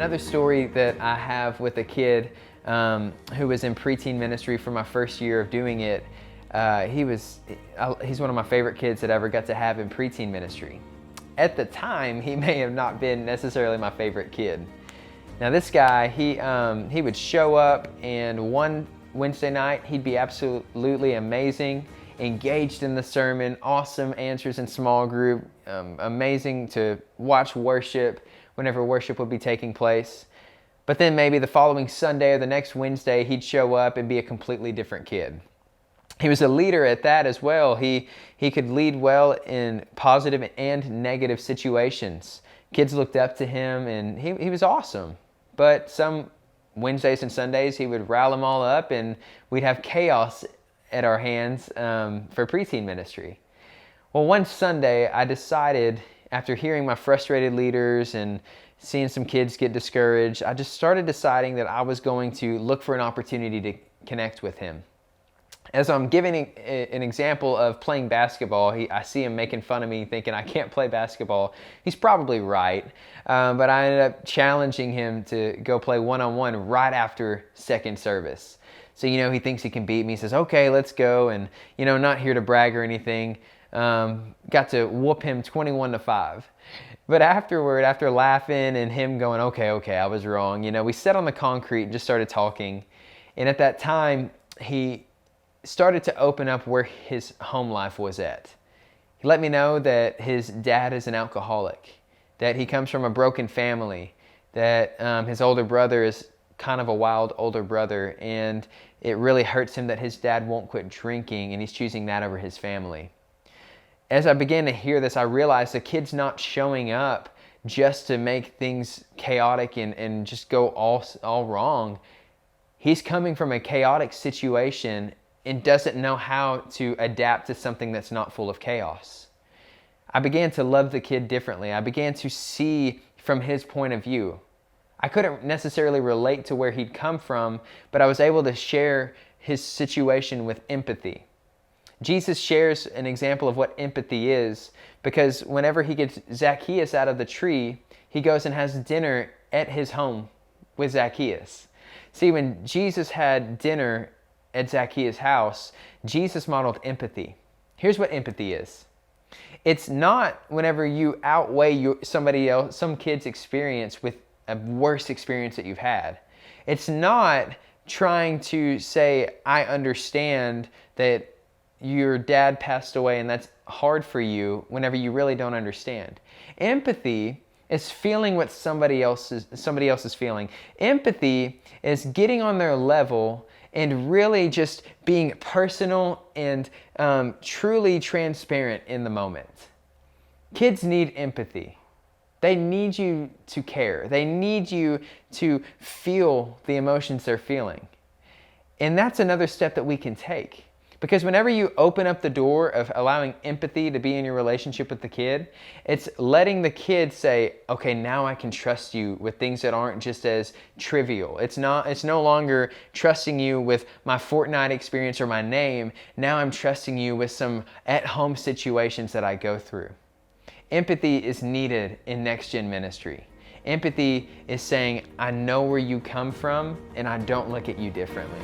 Another story that I have with a kid who was in preteen ministry for my first year of doing it. He's one of my favorite kids that I ever got to have in preteen ministry. At the time, he may have not been necessarily my favorite kid. Now this guy, he would show up, and one Wednesday night, he'd be absolutely amazing, engaged in the sermon, awesome answers in small group, amazing to watch worship whenever worship would be taking place. But then maybe the following Sunday or the next Wednesday, he'd show up and be a completely different kid. He was a leader at that as well. He could lead well in positive and negative situations. Kids looked up to him, and he was awesome. But some Wednesdays and Sundays, he would rile them all up, and we'd have chaos at our hands for preteen ministry. Well, one Sunday, I decided, after hearing my frustrated leaders and seeing some kids get discouraged, I just started deciding that I was going to look for an opportunity to connect with him. As I'm giving an example of playing basketball, I see him making fun of me, thinking I can't play basketball. He's probably right, but I ended up challenging him to go play one-on-one right after second service. So, he thinks he can beat me. He says, okay, let's go. And, not here to brag or anything. Got to whoop him 21-5. But afterward, after laughing and him going, okay, I was wrong, we sat on the concrete and just started talking. And at that time, he started to open up where his home life was at. He let me know that his dad is an alcoholic, that he comes from a broken family, that his older brother is kind of a wild older brother, and it really hurts him that his dad won't quit drinking, and he's choosing that over his family. As I began to hear this, I realized the kid's not showing up just to make things chaotic and just go all wrong. He's coming from a chaotic situation and doesn't know how to adapt to something that's not full of chaos. I began to love the kid differently. I began to see from his point of view. I couldn't necessarily relate to where he'd come from, but I was able to share his situation with empathy. Jesus shares an example of what empathy is, because whenever he gets Zacchaeus out of the tree, he goes and has dinner at his home with Zacchaeus. See, when Jesus had dinner at Zacchaeus' house, Jesus modeled empathy. Here's what empathy is. It's not whenever you outweigh somebody else, some kid's experience with a worse experience that you've had. It's not trying to say, I understand that your dad passed away and that's hard for you, whenever you really don't understand. Empathy is feeling what somebody else is feeling. Empathy is getting on their level and really just being personal and truly transparent in the moment. Kids need empathy. They need you to care. They need you to feel the emotions they're feeling. And that's another step that we can take. Because whenever you open up the door of allowing empathy to be in your relationship with the kid, it's letting the kid say, okay, now I can trust you with things that aren't just as trivial. It's no longer trusting you with my Fortnite experience or my name. Now I'm trusting you with some at-home situations that I go through. Empathy is needed in Next Gen ministry. Empathy is saying, I know where you come from and I don't look at you differently.